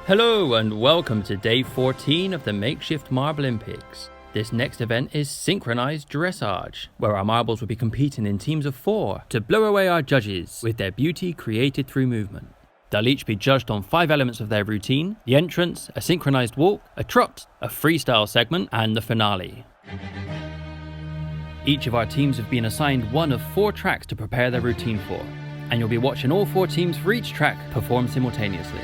Hello and welcome to day 14 of the Makeshift Marblympics. This next event is synchronised dressage, where our marbles will be competing in teams of 4 to blow away our judges with their beauty created through movement. They'll each be judged on 5 elements of their routine: the entrance, a synchronised walk, a trot, a freestyle segment, and the finale. Each of our teams have been assigned one of 4 tracks to prepare their routine for, and you'll be watching all 4 teams for each track perform simultaneously.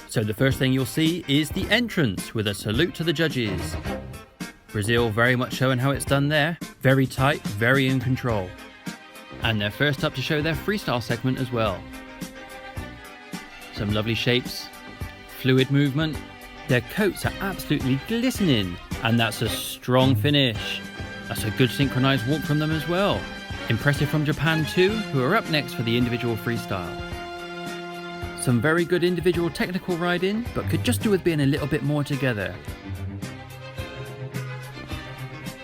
So the first thing you'll see is the entrance with a salute to the judges. Brazil very much showing how it's done there, very tight, very in control. And they're first up to show their freestyle segment as well. Some lovely shapes, fluid movement, their coats are absolutely glistening, and that's a strong finish. That's a good synchronized walk from them as well. Impressive from Japan too, who are up next for the individual freestyle. Some very good individual technical riding, but could just do with being a little bit more together.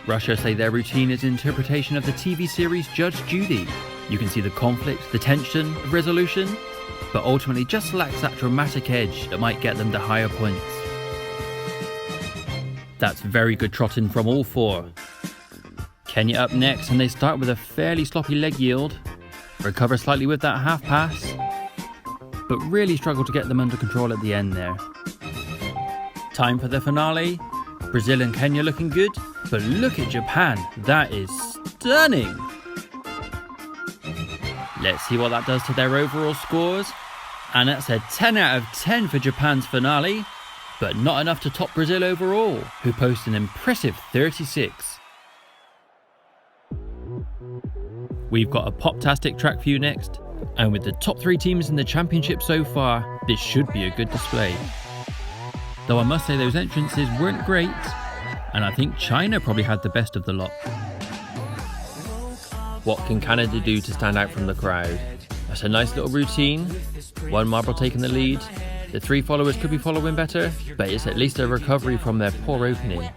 Russia say their routine is an interpretation of the TV series Judge Judy. You can see the conflict, the tension, the resolution, but ultimately just lacks that dramatic edge that might get them to higher points. That's very good trotting from all 4. Kenya up next, and they start with a fairly sloppy leg yield, recover slightly with that half pass, but really struggle to get them under control at the end there. Time for the finale. Brazil and Kenya looking good, but look at Japan, that is stunning! Let's see what that does to their overall scores, and that's a 10 out of 10 for Japan's finale, but not enough to top Brazil overall, who post an impressive 36. We've got a pop-tastic track for you next, and with the top 3 teams in the championship so far, this should be a good display. Though I must say those entrances weren't great, and I think China probably had the best of the lot. What can Canada do to stand out from the crowd? That's a nice little routine, 1 marble taking the lead. The 3 followers could be following better, but it's at least a recovery from their poor opening.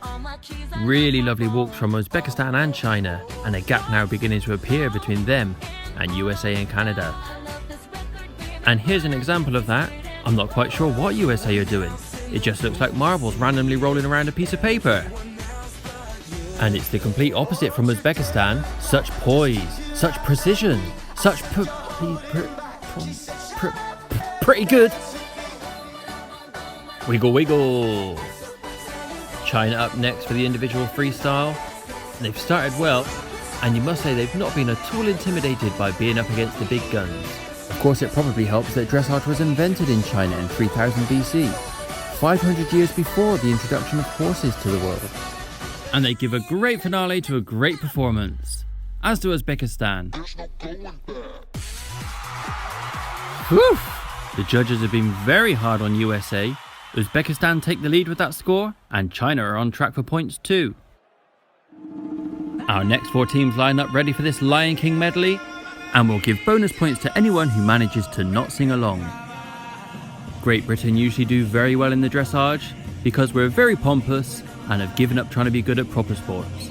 Really lovely walks from Uzbekistan and China, and a gap now beginning to appear between them and USA and Canada. And here's an example of that. I'm not quite sure what USA are doing. It just looks like marbles randomly rolling around a piece of paper. And it's the complete opposite from Uzbekistan. Such poise, such precision, such pretty good. Wiggle wiggle. China up next for the individual freestyle. They've started well, and you must say they've not been at all intimidated by being up against the big guns. Of course, it probably helps that dressage was invented in China in 3000 BC, 500 years before the introduction of horses to the world. And they give a great finale to a great performance, as do Uzbekistan. Whew! The judges have been very hard on USA. Uzbekistan take the lead with that score, and China are on track for points too. Our next 4 teams line up ready for this Lion King medley, and we'll give bonus points to anyone who manages to not sing along. Great Britain usually do very well in the dressage, because we're very pompous and have given up trying to be good at proper sports.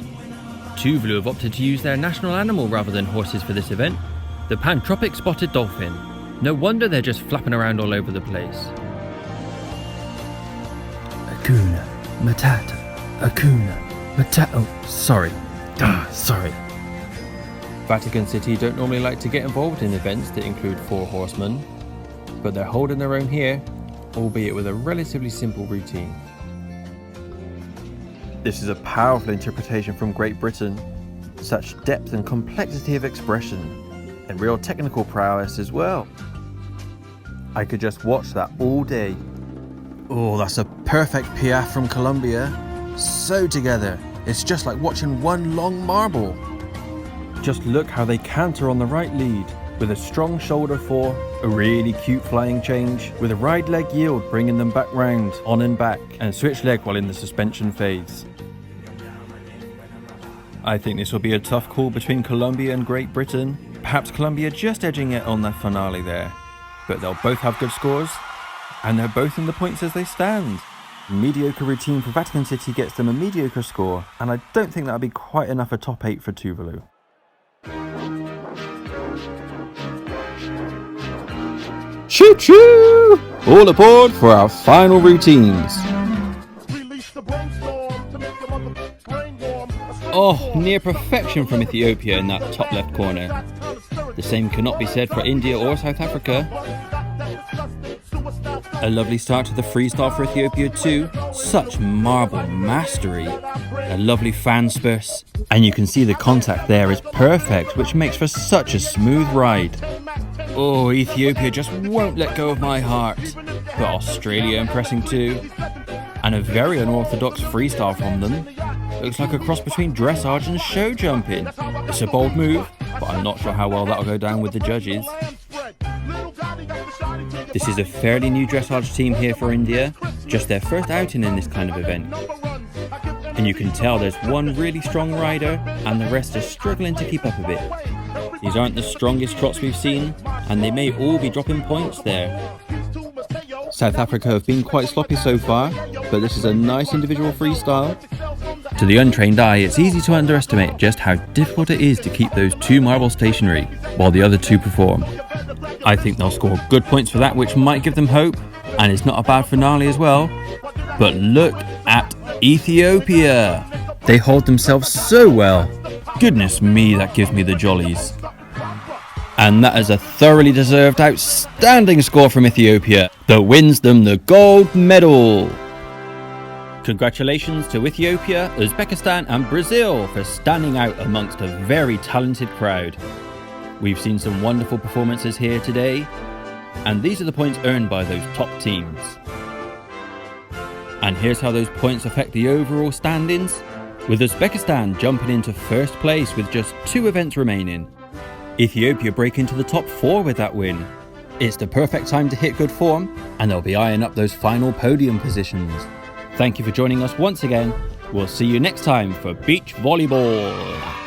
Tuvalu have opted to use their national animal rather than horses for this event, the pantropic spotted dolphin. No wonder they're just flapping around all over the place. Akuna Matata, Akuna Matata. Oh, sorry. Sorry. Vatican City don't normally like to get involved in events that include 4 horsemen, but they're holding their own here, albeit with a relatively simple routine. This is a powerful interpretation from Great Britain. Such depth and complexity of expression, and real technical prowess as well. I could just watch that all day. Oh, that's a perfect piaffe from Colombia. So together, it's just like watching one long marble. Just look how they canter on the right lead, with a strong shoulder 4, a really cute flying change, with a ride leg yield bringing them back round, on and back, and switch leg while in the suspension phase. I think this will be a tough call between Colombia and Great Britain, perhaps Colombia just edging it on their finale there. But they'll both have good scores, and they're both in the points as they stand. Mediocre routine for Vatican City gets them a mediocre score, and I don't think that'll be quite enough for top 8 for Tuvalu. Choo choo! All aboard for our final routines. Oh, near perfection from Ethiopia in that top left corner. The same cannot be said for India or South Africa. A lovely start to the freestyle for Ethiopia too. Such marble mastery. A lovely fan spurs. And you can see the contact there is perfect, which makes for such a smooth ride. Oh, Ethiopia just won't let go of my heart. But Australia impressing too. And a very unorthodox freestyle from them. Looks like a cross between dressage and show jumping. It's a bold move, but I'm not sure how well that'll go down with the judges. This is a fairly new dressage team here for India, just their first outing in this kind of event. And you can tell there's one really strong rider and the rest are struggling to keep up a bit. These aren't the strongest trots we've seen, and they may all be dropping points there. South Africa have been quite sloppy so far, but this is a nice individual freestyle. To the untrained eye, it's easy to underestimate just how difficult it is to keep those two marbles stationary while the other two perform. I think they'll score good points for that, which might give them hope, and it's not a bad finale as well. But look at Ethiopia! They hold themselves so well. Goodness me, that gives me the jollies. And that is a thoroughly deserved outstanding score from Ethiopia that wins them the gold medal. Congratulations to Ethiopia, Uzbekistan and Brazil for standing out amongst a very talented crowd. We've seen some wonderful performances here today, and these are the points earned by those top teams. And here's how those points affect the overall standings, with Uzbekistan jumping into first place with just 2 events remaining. Ethiopia break into the top 4 with that win. It's the perfect time to hit good form, and they'll be eyeing up those final podium positions. Thank you for joining us once again. We'll see you next time for beach volleyball.